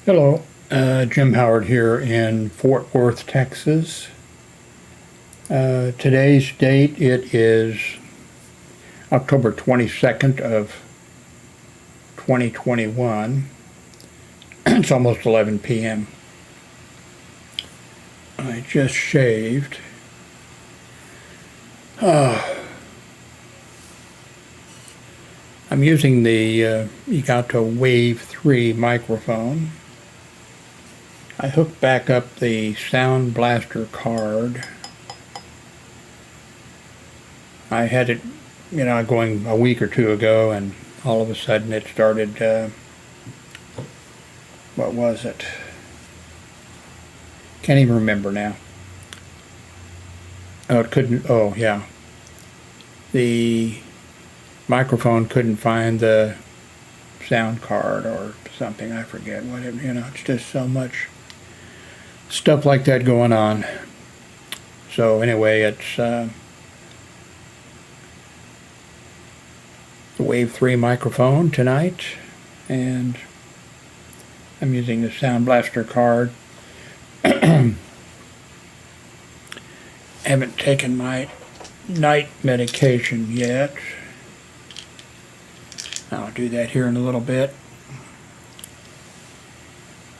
Hello, Jim Howard here in Fort Worth, Texas. Today's date, it is October 22nd of 2021. It's almost 11 p.m. I just shaved. I'm using the Elgato Wave 3 microphone. I hooked back up the Sound Blaster card. I had it, going a week or two ago, and all of a sudden it started, what was it? Can't even remember now. Oh, it couldn't, oh yeah. The microphone couldn't find the sound card or something, I forget what it, it's just so much stuff like that going on. So anyway, it's the Wave 3 microphone tonight, and I'm using the Sound Blaster card. Haven't taken my night medication yet. I'll do that here in a little bit.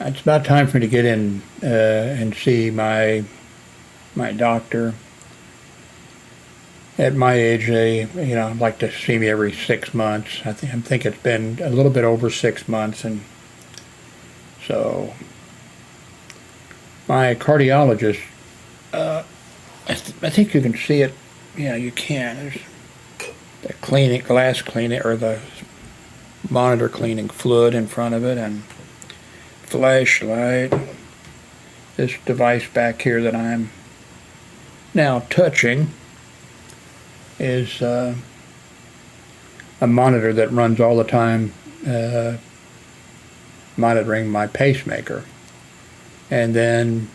It's about time for me to get in and see my doctor. At my age, they like to see me every 6 months. I think it's been a little bit over 6 months, and so my cardiologist. I think you can see it. Yeah, you can. There's the glass cleaning, or the monitor cleaning fluid in front of it, and flashlight. This device back here that I'm now touching is a monitor that runs all the time, monitoring my pacemaker. And then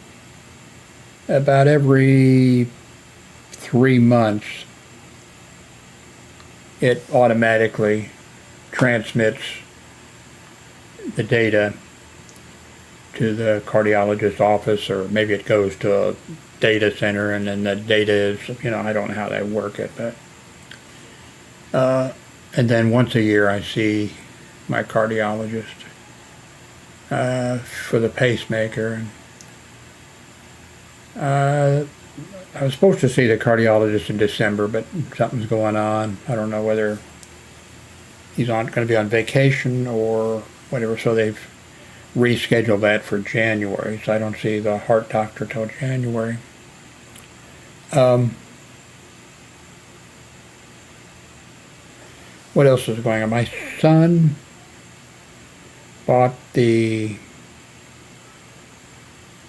about every 3 months, it automatically transmits the data to the cardiologist's office, or maybe it goes to a data center, and then the data is, I don't know how they work it, but and then once a year I see my cardiologist for the pacemaker. I was supposed to see the cardiologist in December, but something's going on. I don't know whether he's going to be on vacation or whatever, so they've rescheduled that for January, so I don't see the heart doctor till January. What else is going on? My son bought the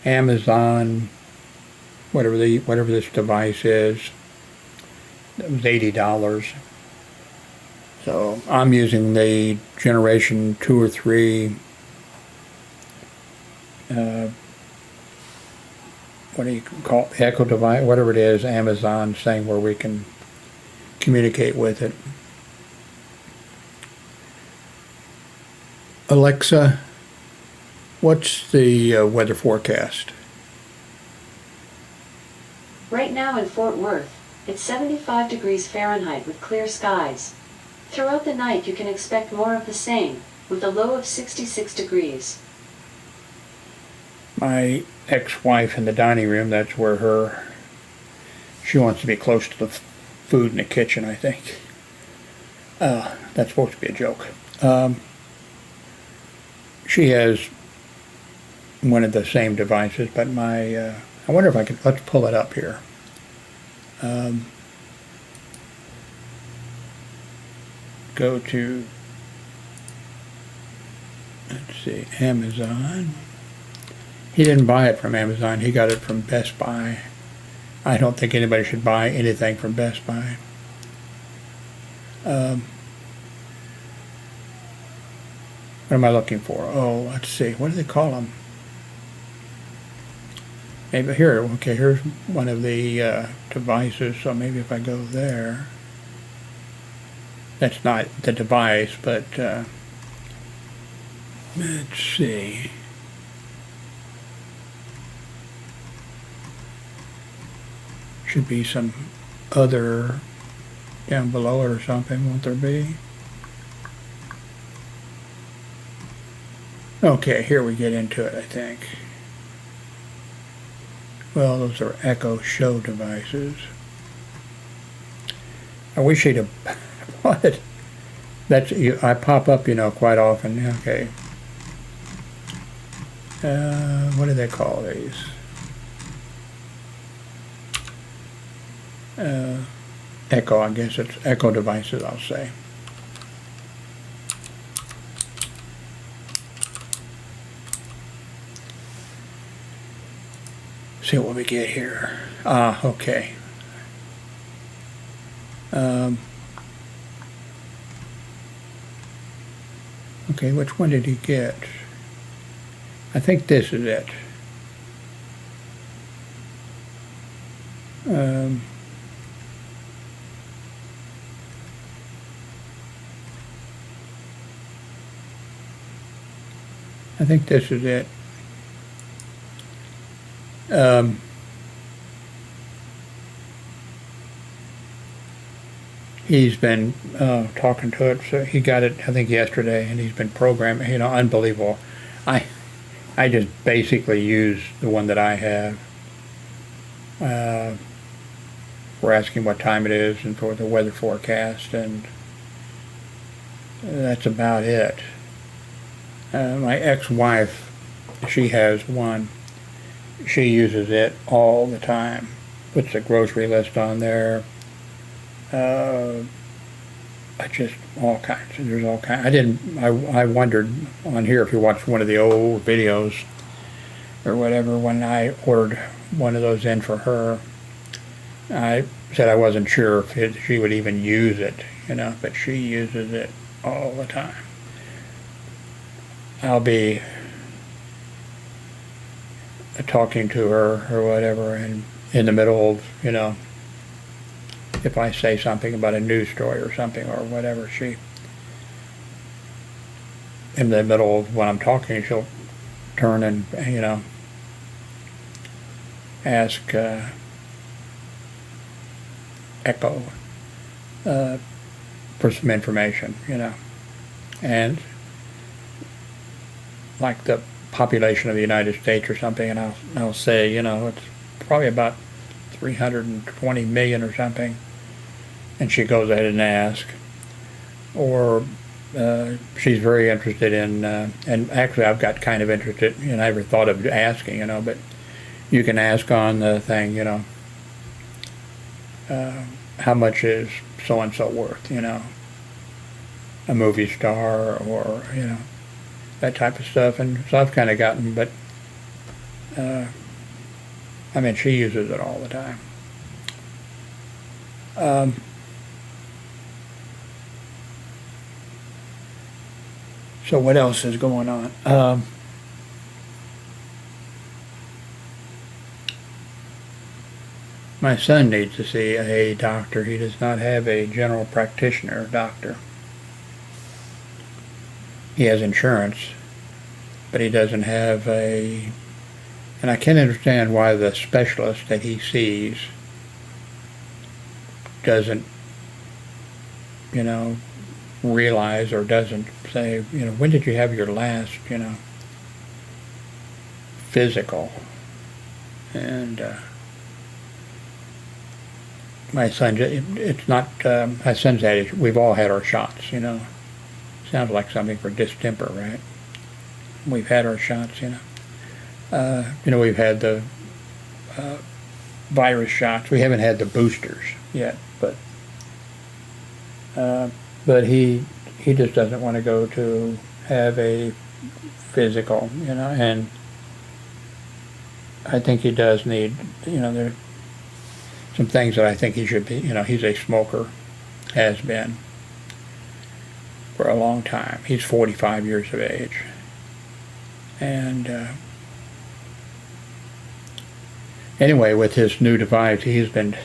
Amazon, whatever this device is. It was $80. So I'm using the generation 2 or 3. What do you call it? Echo device, whatever it is, Amazon thing where we can communicate with it. Alexa, what's the weather forecast? Right now in Fort Worth, it's 75 degrees Fahrenheit with clear skies. Throughout the night you can expect more of the same, with a low of 66 degrees. My ex-wife in the dining room, that's where she wants to be close to the food in the kitchen, I think. That's supposed to be a joke. She has one of the same devices, but I wonder if I could, let's pull it up here. Go to, let's see, Amazon. He didn't buy it from Amazon, he got it from Best Buy. I don't think anybody should buy anything from Best Buy. What am I looking for? Oh, let's see, what do they call them? Maybe here, okay, here's one of the devices, so maybe if I go there. That's not the device, but let's see. Should be some other down below it or something, won't there be? Okay, here we get into it, I think. Well, those are Echo Show devices. I wish he'd have, what? That's, I pop up, quite often. Okay. What do they call these? Echo, I guess it's Echo devices, I'll say. See what we get here. Okay. Okay, which one did he get? I think this is it. I think this is it. He's been talking to it, so he got it, I think, yesterday, and he's been programming, unbelievable. I just basically use the one that I have. For asking what time it is and for the weather forecast, and that's about it. My ex-wife, she has one. She uses it all the time. Puts a grocery list on there. Just all kinds. There's all kinds. I wondered on here if you watched one of the old videos or whatever when I ordered one of those in for her. I said I wasn't sure if she would even use it, but she uses it all the time. I'll be talking to her or whatever, and in the middle of, if I say something about a news story or something or whatever, she, in the middle of when I'm talking, she'll turn and, ask Echo for some information, and like the population of the United States or something, and I'll say, it's probably about 320 million or something, and she goes ahead and asks. Or she's very interested in, and actually I've got kind of interested, I never thought of asking, but you can ask on the thing, how much is so-and-so worth, a movie star or, that type of stuff. And so I've kind of gotten, but, she uses it all the time. So what else is going on? My son needs to see a doctor. He does not have a general practitioner doctor. He has insurance, but he doesn't have a, and I can't understand why the specialist that he sees doesn't, realize or doesn't say, when did you have your last, physical? And my son, it's not, my son's had it, we've all had our shots, Sounds like something for distemper, right? We've had our shots, we've had the virus shots. We haven't had the boosters yet, but he just doesn't want to go to have a physical, and I think he does need, there are some things that I think he should be, he's a smoker, has been for a long time. He's 45 years of age. And anyway, with his new device, he's been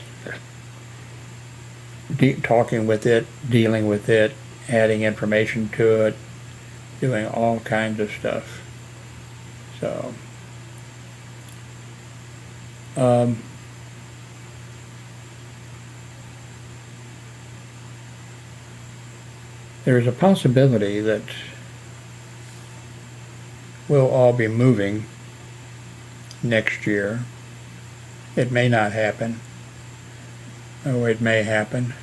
talking with it, dealing with it, adding information to it, doing all kinds of stuff. So, there's a possibility that we'll all be moving next year. It may not happen, or it may happen.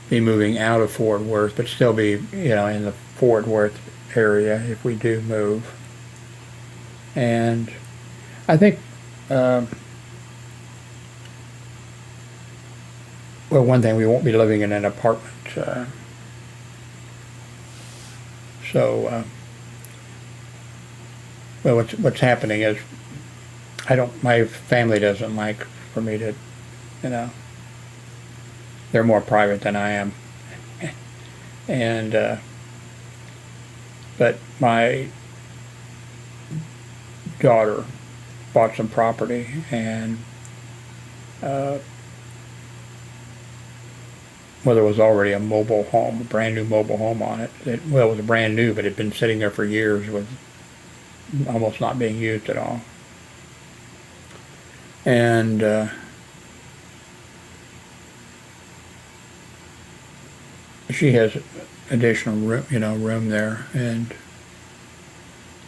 Be moving out of Fort Worth, but still be, in the Fort Worth area if we do move. And I think, well, one thing, we won't be living in an apartment. Well, what's happening is, my family doesn't like for me to, they're more private than I am. And, but my daughter bought some property, and well, there was already a mobile home, a brand new mobile home on it. It was brand new, but it had been sitting there for years with almost not being used at all. And she has additional room there, and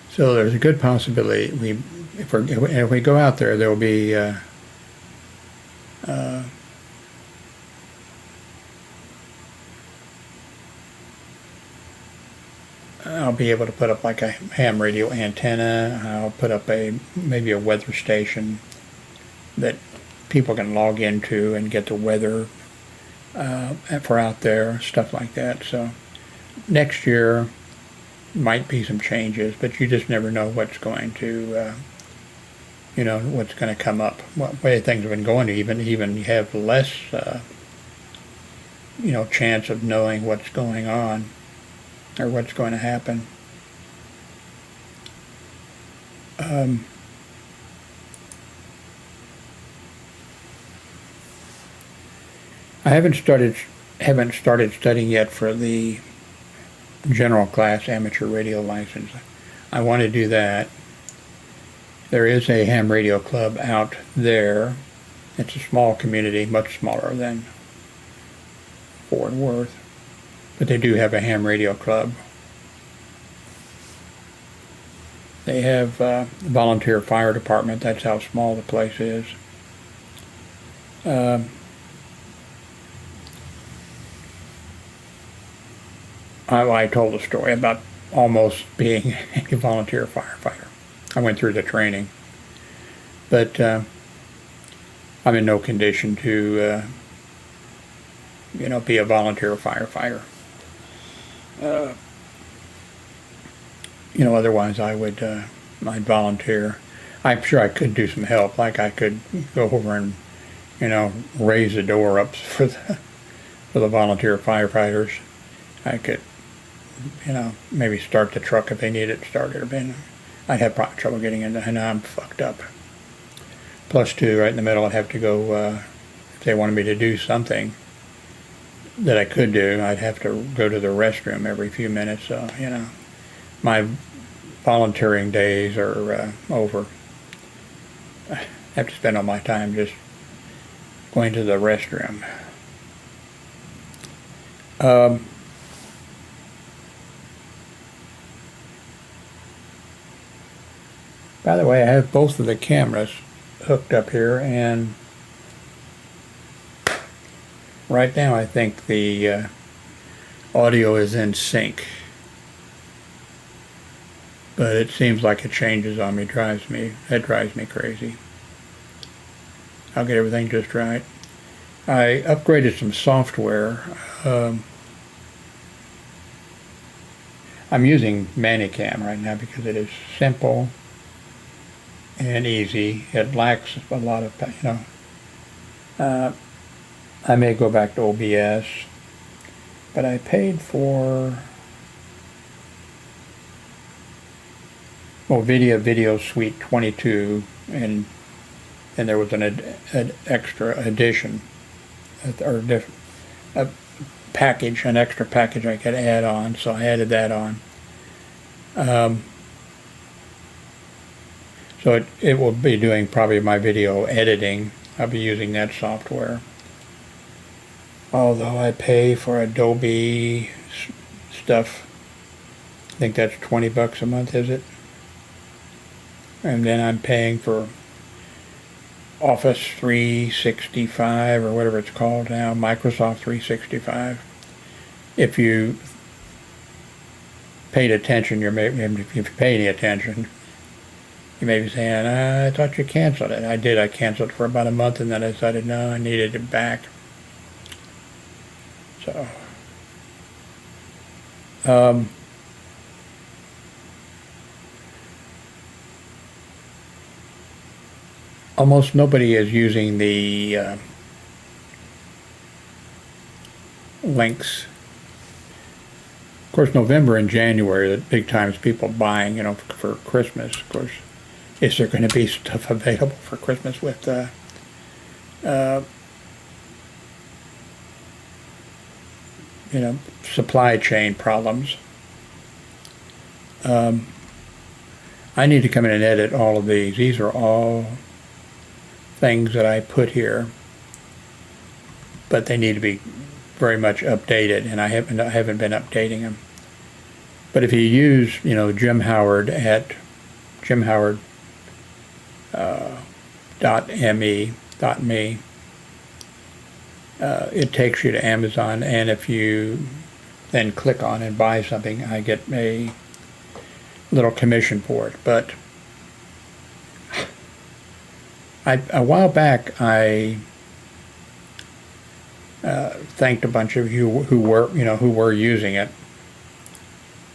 so there's a good possibility if we go out there, there will be I'll be able to put up like a ham radio antenna. I'll put up maybe a weather station that people can log into and get the weather for out there, stuff like that. So next year might be some changes, but you just never know what's going to, what's going to come up. What way things have been going, even you have less, chance of knowing what's going on or what's going to happen. I haven't started studying yet for the general class amateur radio license. I want to do that. There is a ham radio club out there. It's a small community, much smaller than Fort Worth, but they do have a ham radio club. They have a volunteer fire department. That's how small the place is. I told a story about almost being a volunteer firefighter. I went through the training, but I'm in no condition to, be a volunteer firefighter. Otherwise I would, I'd volunteer. I'm sure I could do some help, like I could go over and, raise the door up for the volunteer firefighters. I could, maybe start the truck if they need it started. I'd have trouble getting in, and I'm fucked up. Plus two, right in the middle, I'd have to go, if they wanted me to do something that I could do, I'd have to go to the restroom every few minutes. So, my volunteering days are over. I have to spend all my time just going to the restroom. By the way, I have both of the cameras hooked up here, and right now I think the audio is in sync. But it seems like it changes on me, that drives me crazy. I'll get everything just right. I upgraded some software. I'm using Manicam right now because it is simple and easy. It lacks a lot of, I may go back to OBS, but I paid for Video Suite 22, and there was an extra edition, or a package, an extra package I could add on, so I added that on. So it will be doing probably my video editing. I'll be using that software. although I pay for Adobe stuff. I think that's $20 a month, is it? And then I'm paying for Office 365 or whatever it's called now, Microsoft 365. If you paid attention, if you pay any attention, you may be saying, I thought you canceled it. I did. I canceled it for about a month, and then I decided, no, I needed it back. So, almost nobody is using the links. Of course, November and January are the big times people buying, for Christmas. Of course, is there going to be stuff available for Christmas with supply chain problems? I need to come in and edit all of these. These are all things that I put here, but they need to be very much updated, and I haven't been updating them. But if you use, Jim Howard at jimhoward.me, it takes you to Amazon, and if you then click on and buy something, I get a little commission for it. But a while back, I thanked a bunch of you who were using it,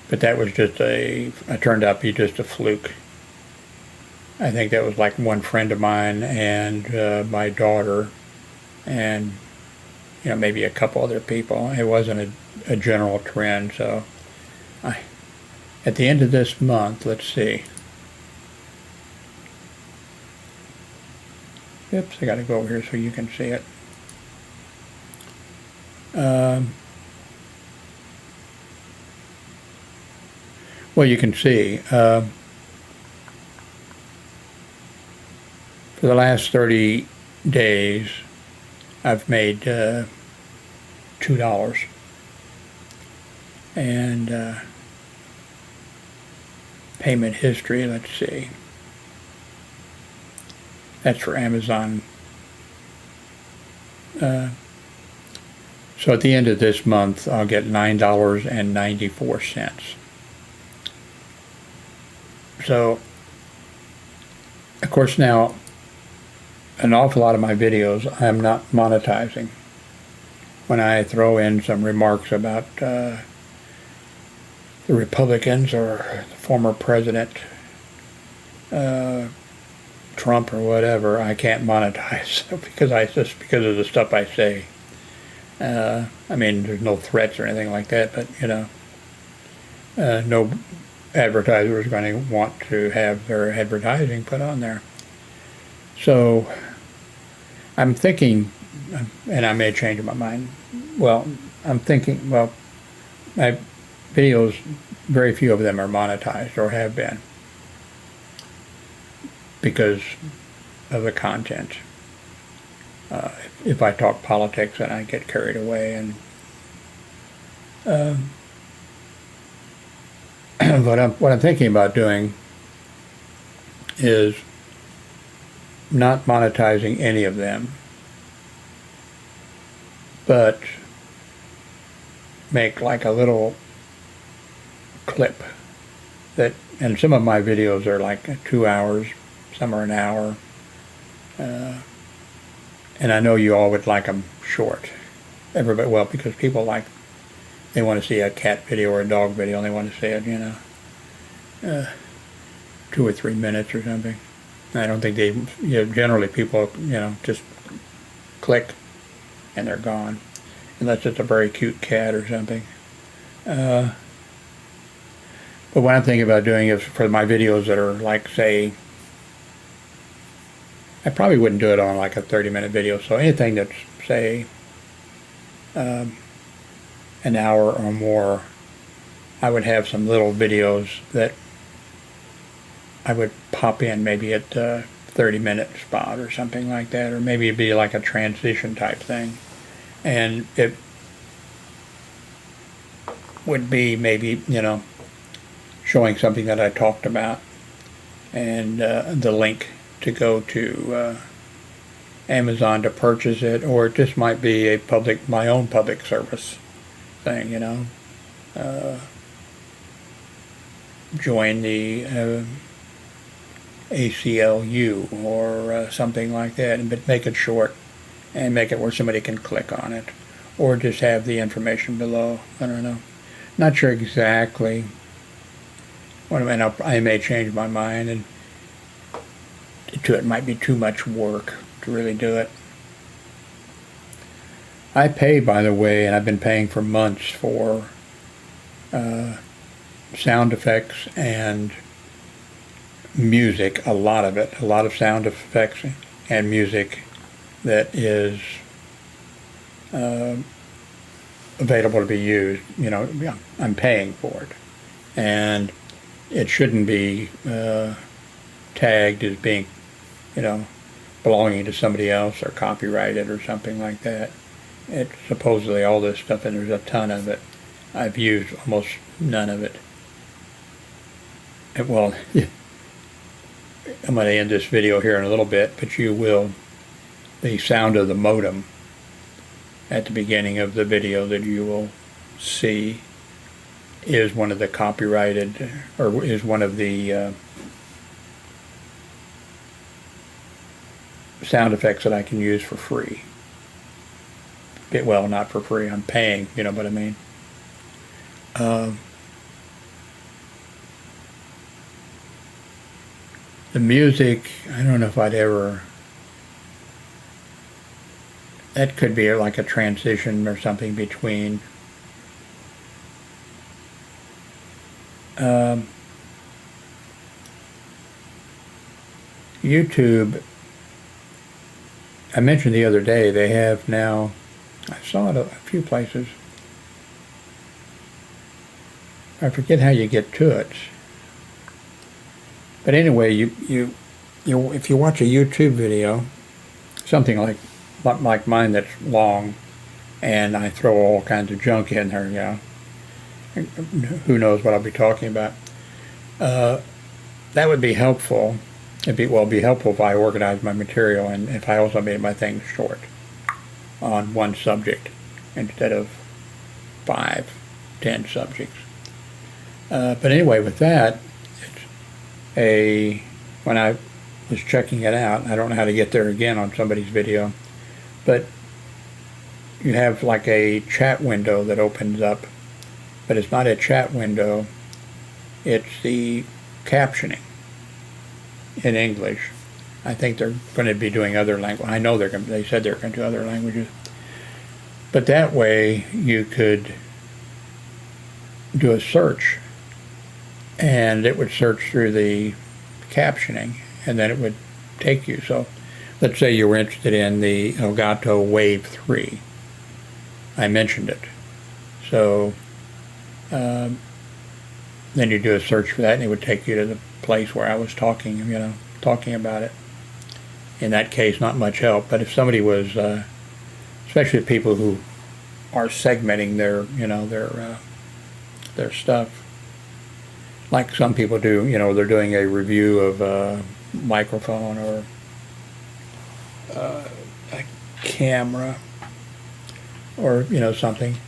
but that was just it turned out to be just a fluke. I think that was like one friend of mine and my daughter, and maybe a couple other people. It wasn't a general trend. So, at the end of this month, let's see. Oops, I got to go over here so you can see it. Well, you can see for the last 30 days, I've made $2. And payment history, let's see. That's for Amazon. So at the end of this month, I'll get $9.94. So, of course, now, an awful lot of my videos I'm not monetizing. When I throw in some remarks about the Republicans or the former president, Trump or whatever, I can't monetize because of the stuff I say. I mean, there's no threats or anything like that, but no advertiser is going to want to have their advertising put on there. So I'm thinking, and I may change my mind. Well, I'm thinking, my videos, very few of them are monetized or have been because of the content. If I talk politics, then I get carried away, and what I'm thinking about doing is not monetizing any of them, but make like a little clip that, and some of my videos are like 2 hours, some are an hour, and I know you all would like them short. Everybody, well, because people they want to see a cat video or a dog video, and they want to see it, 2 or 3 minutes or something. I don't think generally people, just click and they're gone, unless it's a very cute cat or something. But what I'm thinking about doing is for my videos that are like, say, I probably wouldn't do it on like a 30-minute video, so anything that's, say, an hour or more, I would have some little videos that I would pop in maybe at a 30-minute spot or something like that, or maybe it'd be like a transition type thing. And it would be maybe, showing something that I talked about, and the link to go to Amazon to purchase it, or it just might be my own public service thing, join the ACLU or something like that, but make it short and make it where somebody can click on it, or just have the information below. I don't know. Not sure exactly. And I may change my mind, and it might be too much work to really do it. I pay, by the way, and I've been paying for months for sound effects and music, a lot of sound effects and music that is available to be used. I'm paying for it, and it shouldn't be tagged as being, belonging to somebody else or copyrighted or something like that. It's supposedly all this stuff, and there's a ton of it. I've used almost none of it. Well, I'm going to end this video here in a little bit, but the sound of the modem at the beginning of the video that you will see is one of the copyrighted, or is one of the sound effects that I can use for free. Well, not for free, I'm paying, you know what I mean? The music, I don't know if I'd ever, that could be like a transition or something between YouTube. I mentioned the other day, they have now, I saw it a few places. I forget how you get to it. But anyway, if you watch a YouTube video, something like mine that's long, and I throw all kinds of junk in there, who knows what I'll be talking about. That would be helpful. It'd be helpful if I organized my material, and if I also made my things short on one subject instead of 5, 10 subjects. But anyway, with that, when I was checking it out, I don't know how to get there again on somebody's video, but you have like a chat window that opens up, but it's not a chat window, it's the captioning in English. I think they're going to be doing other language. I know they said they're going to do other languages. But that way you could do a search, and it would search through the captioning, and then it would take you. So let's say you were interested in the Elgato Wave 3. I mentioned it. So then you do a search for that, and it would take you to the place where I was talking about it. In that case, not much help, but if somebody was, especially people who are segmenting their stuff, like some people do, they're doing a review of a microphone or a camera or, something.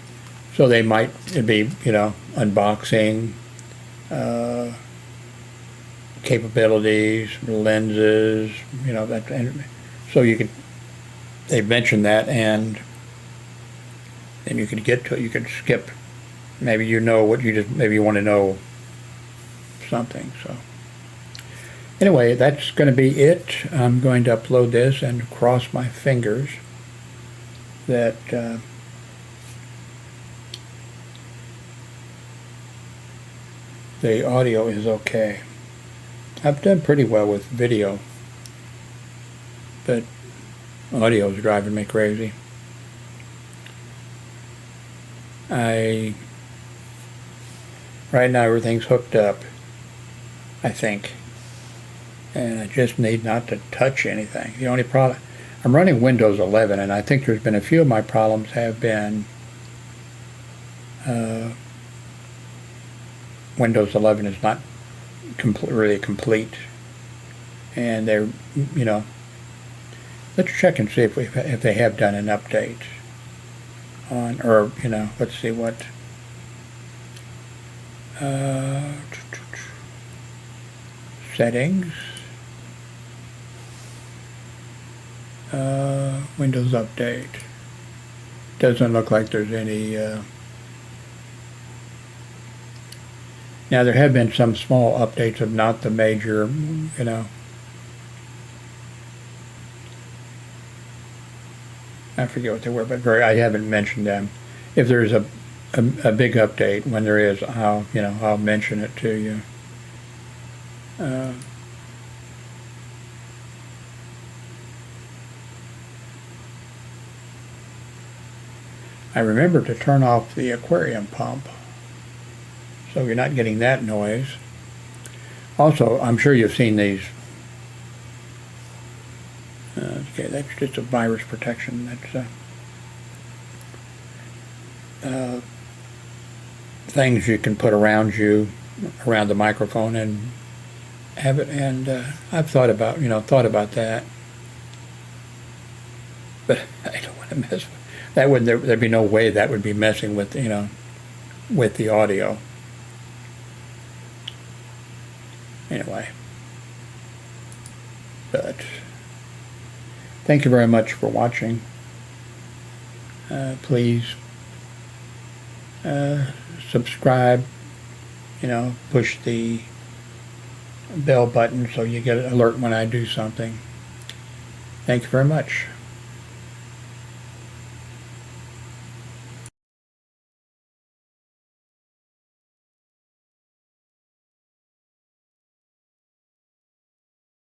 So they might be, unboxing, capabilities, lenses, that. And so they mentioned that, and then you could get to it. You could skip. Maybe maybe you want to know something. So anyway, that's going to be it. I'm going to upload this and cross my fingers that the audio is okay. I've done pretty well with video, but audio is driving me crazy. Right now everything's hooked up, I think, and I just need not to touch anything. The only problem, I'm running Windows 11, and I think there's been a few of my problems have been Windows 11 is not really complete, and they're, you know, let's check and see if they have done an update on, or, you know, let's see what, settings, Windows Update. Doesn't look like there's any, now there have been some small updates of not the major, you know, I forget what they were, but I haven't mentioned them. If there's a big update, when there is, I'll mention it to you. I remember to turn off the aquarium pump, so you're not getting that noise. Also, I'm sure you've seen these. Okay, that's just a virus protection. That's things you can put around you, around the microphone, and have it. And I've thought about that, but I don't want to mess with that. There'd be no way that would be messing with with the audio. Anyway, but thank you very much for watching. Please subscribe, push the bell button so you get an alert when I do something. Thank you very much.